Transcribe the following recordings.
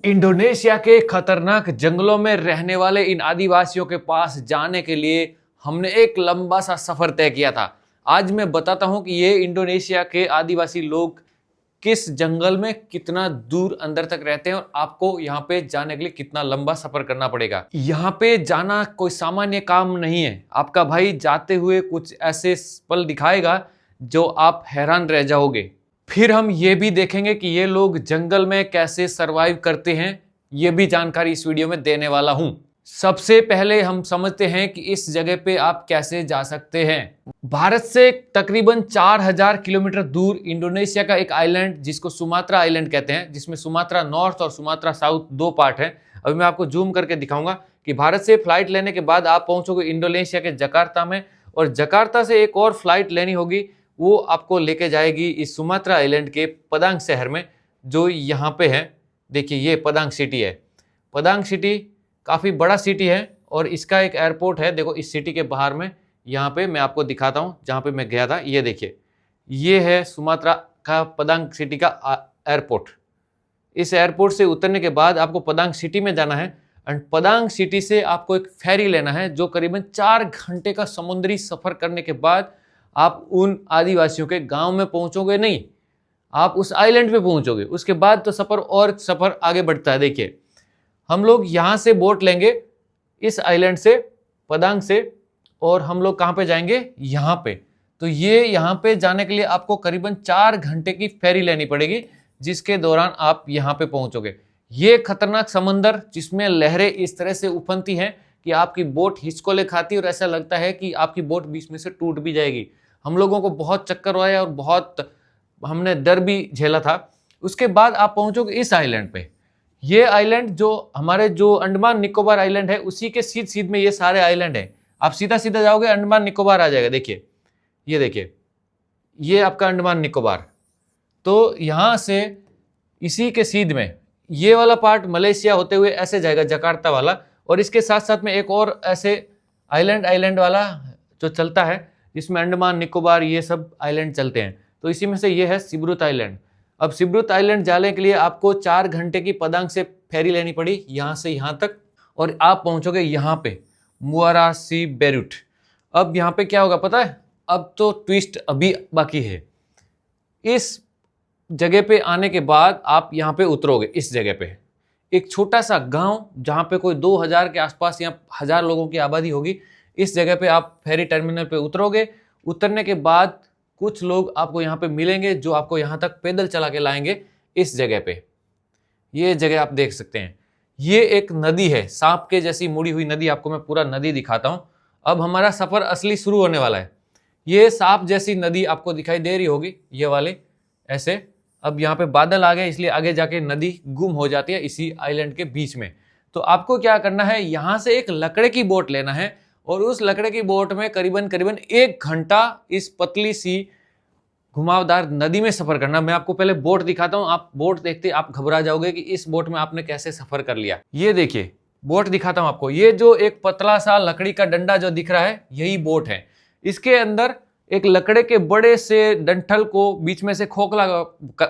Indonesia के खतरनाक जंगलों में रहने वाले इन आदिवासियों के पास जाने के लिए हमने एक लंबा सा सफर तय किया था। आज मैं बताता हूं कि ये इंडोनेशिया के आदिवासी लोग किस जंगल में कितना दूर अंदर तक रहते हैं और आपको यहाँ पे जाने के लिए कितना लंबा सफर करना पड़ेगा। यहाँ पे जाना कोई सामान्य काम नहीं है। आपका भाई जाते हुए कुछ ऐसे पल दिखाएगा जो आप हैरान रह जाओगे। फिर हम ये भी देखेंगे कि ये लोग जंगल में कैसे सरवाइव करते हैं। ये भी जानकारी इस वीडियो में देने वाला हूं। सबसे पहले हम समझते हैं कि इस जगह पे आप कैसे जा सकते हैं। भारत से तकरीबन 4000 किलोमीटर दूर इंडोनेशिया का एक आइलैंड जिसको सुमात्रा आइलैंड कहते हैं, जिसमें सुमात्रा नॉर्थ और सुमात्रा साउथ दो पार्ट हैं। अभी मैं आपको जूम करके दिखाऊंगा कि भारत से फ्लाइट लेने के बाद आप पहुंचोगे इंडोनेशिया के जकार्ता में, और जकार्ता से एक और फ्लाइट लेनी होगी, वो आपको लेके जाएगी इस सुमात्रा आइलैंड के पदांग शहर में, जो यहाँ पे है। देखिए ये पदांग सिटी है। पदांग सिटी काफ़ी बड़ा सिटी है और इसका एक एयरपोर्ट है। देखो इस सिटी के बाहर में, यहाँ पे मैं आपको दिखाता हूँ जहाँ पे मैं गया था। ये देखिए, ये है सुमात्रा का पदांग सिटी का एयरपोर्ट। इस एयरपोर्ट से उतरने के बाद आपको पदांग सिटी में जाना है एंड पदांग सिटी से आपको एक फेरी लेना है, जो करीबन 4 घंटे का समुद्री सफर करने के बाद आप उन आदिवासियों के गांव में पहुंचोगे। नहीं, आप उस आइलैंड पे पहुंचोगे। उसके बाद तो सफर आगे बढ़ता है। देखिए हम लोग यहाँ से बोट लेंगे इस आइलैंड से, पदांग से, और हम लोग कहाँ पे जाएंगे, यहाँ पे। तो ये यहाँ पे जाने के लिए आपको करीबन 4 घंटे की फेरी लेनी पड़ेगी, जिसके दौरान आप यहाँ पे पहुंचोगे। ये खतरनाक समंदर जिसमें लहरें इस तरह से उफनती हैं कि आपकी बोट हिचकोले खाती है और ऐसा लगता है कि आपकी बोट बीच में से टूट भी जाएगी। हम लोगों को बहुत चक्कर आया और बहुत हमने डर भी झेला था। उसके बाद आप पहुंचोगे इस आइलैंड पे। ये आइलैंड जो हमारे जो अंडमान निकोबार आइलैंड है, उसी के सीध में ये सारे आइलैंड है। आप सीधा सीधा जाओगे अंडमान निकोबार आ जाएगा। देखिए ये देखिए, ये आपका अंडमान निकोबार। तो यहाँ से इसी के सीध में ये वाला पार्ट मलेशिया होते हुए ऐसे जाएगा जकार्ता वाला, और इसके साथ साथ में एक और ऐसे आइलैंड वाला जो चलता है, जिसमें अंडमान निकोबार ये सब आइलैंड चलते हैं। तो इसी में से ये है सिब्रुत आइलैंड। अब सिब्रुत आइलैंड जाने के लिए आपको 4 घंटे की पदांग से फेरी लेनी पड़ी यहाँ से यहाँ तक, और आप पहुँचोगे यहाँ पे मुआरा सी बेरुट। अब यहाँ पे क्या होगा पता है? अब तो ट्विस्ट अभी बाकी है। इस जगह पे आने के बाद आप यहाँ पे उतरोगे। इस जगह पे एक छोटा सा गांव जहाँ पे कोई 2000 के आसपास या 1000 लोगों की आबादी होगी, इस जगह पे आप फेरी टर्मिनल पे उतरोगे। उतरने के बाद कुछ लोग आपको यहाँ पे मिलेंगे जो आपको यहाँ तक पैदल चला के लाएंगे इस जगह पे। ये जगह आप देख सकते हैं, ये एक नदी है, सांप के जैसी मुड़ी हुई नदी। आपको मैं पूरा नदी दिखाता हूँ। अब हमारा सफर असली शुरू होने वाला है। ये सांप जैसी नदी आपको दिखाई दे रही होगी, ये वाले ऐसे। अब यहाँ पे बादल आ गए, इसलिए आगे जाके नदी गुम हो जाती है इसी आइलैंड के बीच में। तो आपको क्या करना है, यहाँ से एक लकड़े की बोट लेना है और उस लकड़े की बोट में करीबन 1 घंटा इस पतली सी घुमावदार नदी में सफर करना। मैं आपको पहले बोट दिखाता हूँ। आप बोट देखते आप घबरा जाओगे कि इस बोट में आपने कैसे सफर कर लिया। ये देखिए बोट दिखाता हूँ आपको। ये जो एक पतला सा लकड़ी का डंडा जो दिख रहा है, यही बोट है। इसके अंदर एक लकड़े के बड़े से डंठल को बीच में से खोखला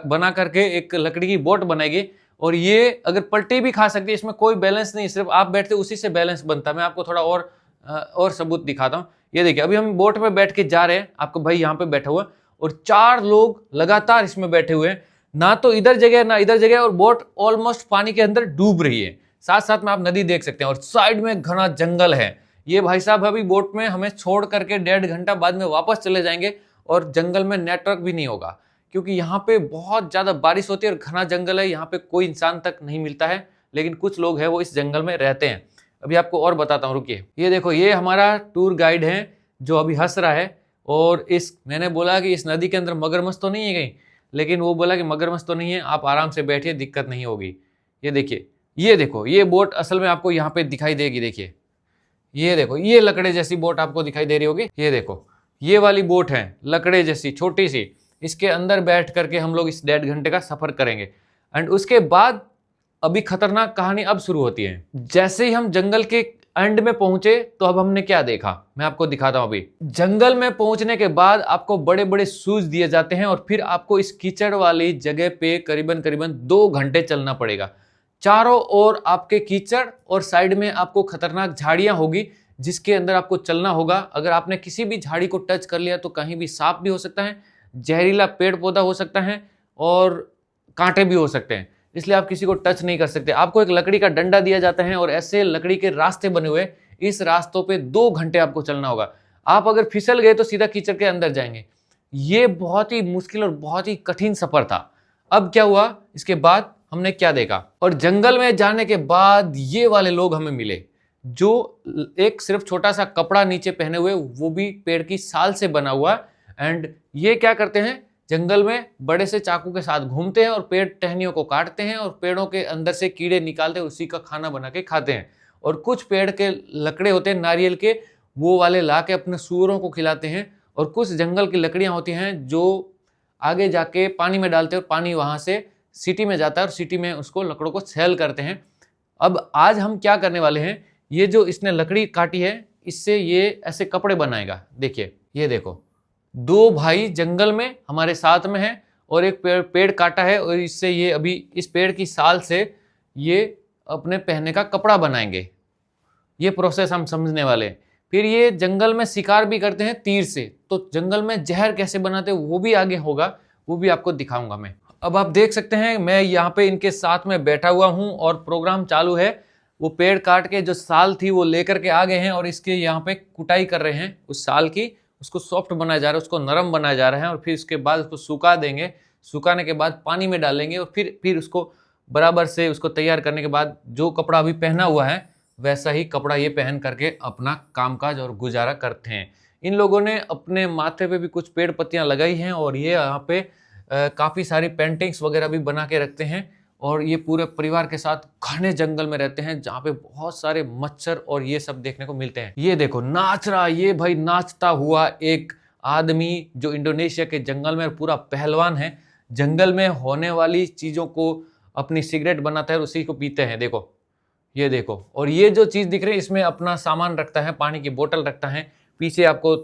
बना करके एक लकड़ी की बोट बनाएगी, और ये अगर पलटी भी खा सकती है। इसमें कोई बैलेंस नहीं, सिर्फ आप बैठते उसी से बैलेंस बनता है। मैं आपको थोड़ा और सबूत दिखाता हूँ। ये देखिए अभी हम बोट में बैठ के जा रहे हैं, आपको भाई यहाँ पे बैठा हुआ, और 4 लोग लगातार इसमें बैठे हुए हैं। ना तो इधर जगह ना इधर जगह, और बोट ऑलमोस्ट पानी के अंदर डूब रही है। साथ साथ में आप नदी देख सकते हैं और साइड में घना जंगल है। ये भाई साहब अभी बोट में हमें छोड़ करके 1.5 घंटा बाद में वापस चले जाएंगे, और जंगल में नेटवर्क भी नहीं होगा, क्योंकि यहाँ पे बहुत ज्यादा बारिश होती है और घना जंगल है। यहाँ पे कोई इंसान तक नहीं मिलता है, लेकिन कुछ लोग हैं वो इस जंगल में रहते हैं। अभी आपको और बताता हूँ, रुकिए। ये देखो, ये हमारा टूर गाइड है जो अभी हंस रहा है। और मैंने बोला कि इस नदी के अंदर मगरमच्छ तो नहीं है कहीं, लेकिन वो बोला कि मगरमच्छ तो नहीं है, आप आराम से बैठिए, दिक्कत नहीं होगी। ये देखिए, ये देखो, ये बोट असल में आपको यहाँ पे दिखाई देगी। देखिए ये देखो, ये लकड़े जैसी बोट आपको दिखाई दे रही होगी। ये देखो, ये वाली बोट है लकड़े जैसी छोटी सी। इसके अंदर बैठ करके हम लोग इस 1.5 घंटे का सफर करेंगे। एंड उसके बाद अभी खतरनाक कहानी अब शुरू होती है। जैसे ही हम जंगल के एंड में पहुंचे तो अब हमने क्या देखा मैं आपको दिखाता हूं। अभी जंगल में पहुंचने के बाद आपको बड़े बड़े शूज दिए जाते हैं और फिर आपको इस कीचड़ वाली जगह पे करीबन 2 घंटे चलना पड़ेगा। चारों ओर आपके कीचड़ और साइड में आपको खतरनाक झाड़ियां होगी जिसके अंदर आपको चलना होगा। अगर आपने किसी भी झाड़ी को टच कर लिया तो कहीं भी सांप भी हो सकता है, जहरीला पेड़ पौधा हो सकता है और कांटे भी हो सकते हैं, इसलिए आप किसी को टच नहीं कर सकते। आपको एक लकड़ी का डंडा दिया जाता है और ऐसे लकड़ी के रास्ते बने हुए, इस रास्तों पे 2 घंटे आपको चलना होगा। आप अगर फिसल गए तो सीधा कीचड़ के अंदर जाएंगे। ये बहुत ही मुश्किल और बहुत ही कठिन सफर था। अब क्या हुआ, इसके बाद हमने क्या देखा, और जंगल में जाने के बाद ये वाले लोग हमें मिले जो एक सिर्फ छोटा सा कपड़ा नीचे पहने हुए, वो भी पेड़ की साल से बना हुआ। एंड ये क्या करते हैं, जंगल में बड़े से चाकू के साथ घूमते हैं और पेड़ टहनियों को काटते हैं और पेड़ों के अंदर से कीड़े निकालते हैं, उसी का खाना बना के खाते हैं। और कुछ पेड़ के लकड़े होते हैं नारियल के, वो वाले ला के अपने सूअरों को खिलाते हैं। और कुछ जंगल की लकड़ियां होती हैं जो आगे जाके पानी में डालते हैं और पानी वहां से सिटी में जाता है और सिटी में उसको लकड़ों को सेल करते हैं। अब आज हम क्या करने वाले हैं, ये जो इसने लकड़ी काटी है इससे ये ऐसे कपड़े बनाएगा। देखिए, ये देखो, 2 भाई जंगल में हमारे साथ में है और एक पेड़ काटा है और इससे ये अभी इस पेड़ की साल से ये अपने पहनने का कपड़ा बनाएंगे। ये प्रोसेस हम समझने वाले हैं। फिर ये जंगल में शिकार भी करते हैं तीर से, तो जंगल में जहर कैसे बनाते हैं वो भी आगे होगा, वो भी आपको दिखाऊंगा मैं। अब आप देख सकते हैं मैं यहाँ पे इनके साथ में बैठा हुआ हूँ और प्रोग्राम चालू है। वो पेड़ काट के जो साल थी वो लेकर के आ गए हैं और इसके यहाँ पे कुटाई कर रहे हैं उस साल की, उसको सॉफ्ट बनाया जा रहा है, उसको नरम बनाया जा रहा है और फिर उसके बाद उसको सुखा देंगे। सुखाने के बाद पानी में डालेंगे और फिर उसको बराबर से उसको तैयार करने के बाद जो कपड़ा अभी पहना हुआ है वैसा ही कपड़ा ये पहन करके अपना कामकाज और गुजारा करते हैं। इन लोगों ने अपने माथे पे भी कुछ पेड़ पत्तियां लगाई हैं और ये यहाँ पे काफ़ी सारी पेंटिंग्स वगैरह भी बना के रखते हैं। और ये पूरे परिवार के साथ घने जंगल में रहते हैं जहाँ पे बहुत सारे मच्छर और ये सब देखने को मिलते हैं। ये देखो नाच रहा, ये भाई नाचता हुआ एक आदमी जो इंडोनेशिया के जंगल में पूरा पहलवान है, जंगल में होने वाली चीज़ों को अपनी सिगरेट बनाता है और उसी को पीते हैं। देखो, ये देखो, और ये जो चीज़ दिख रही है इसमें अपना सामान रखता है, पानी की बोतल रखता है, पीछे आपको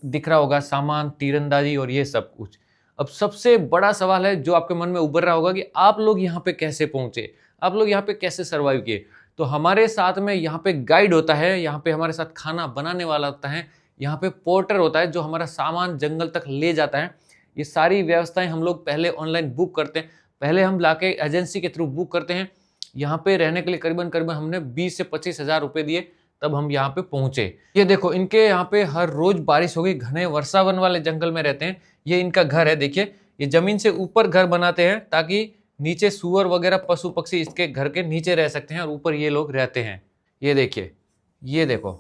दिख रहा होगा सामान, तीरंदाजी और ये सब कुछ। अब सबसे बड़ा सवाल है जो आपके मन में उभर रहा होगा कि आप लोग यहाँ पे कैसे पहुंचे, आप लोग यहाँ पे कैसे सर्वाइव किए। तो हमारे साथ में यहाँ पे गाइड होता है, यहाँ पे हमारे साथ खाना बनाने वाला होता है, यहाँ पे पोर्टर होता है जो हमारा सामान जंगल तक ले जाता है। ये सारी व्यवस्थाएं हम लोग पहले ऑनलाइन बुक करते हैं, पहले हम लाके एजेंसी के थ्रू बुक करते हैं। यहाँ पे रहने के लिए करीबन हमने 20 से 25 हज़ार रुपये दिए तब हम यहाँ पे पहुंचे। ये देखो, इनके यहाँ पे हर रोज बारिश होगी, घने वर्षावन वाले जंगल में रहते हैं। ये इनका घर है, देखिए ये जमीन से ऊपर घर बनाते हैं ताकि नीचे सूअर वगैरह पशु पक्षी इसके घर के नीचे रह सकते हैं और ऊपर ये लोग रहते हैं। ये देखिए, ये देखो,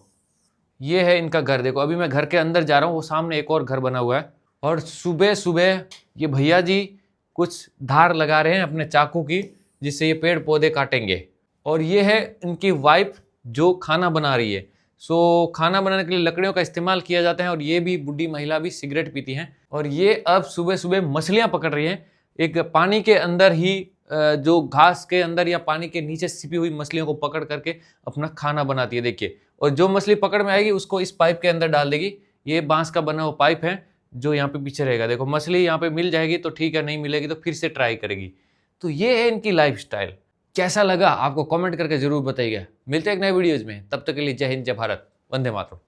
ये है इनका घर। देखो अभी मैं घर के अंदर जा रहा हूँ, वो सामने एक और घर बना हुआ है। और सुबह सुबह ये भैया जी कुछ धार लगा रहे हैं अपने चाकू की, जिससे ये पेड़ पौधे काटेंगे। और ये है इनकी वाइफ जो खाना बना रही है। सो खाना बनाने के लिए लकड़ियों का इस्तेमाल किया जाता है और ये भी बुढ़ी महिला भी सिगरेट पीती हैं। और ये अब सुबह सुबह मछलियां पकड़ रही हैं, एक पानी के अंदर ही जो घास के अंदर या पानी के नीचे छिपी हुई मछलियों को पकड़ करके अपना खाना बनाती है। देखिए, और जो मछली पकड़ में आएगी उसको इस पाइप के अंदर डाल देगी। ये बांस का बना हुआ पाइप है जो यहाँ पे पीछे रहेगा। देखो मछली यहाँ पे मिल जाएगी तो ठीक है, नहीं मिलेगी तो फिर से ट्राई करेगी। तो ये है इनकी लाइफ स्टाइल। कैसा लगा आपको कमेंट करके जरूर बताइएगा। मिलते हैं एक नए वीडियोज में, तब तक के लिए जय हिंद, जय भारत, वंदे मातरम।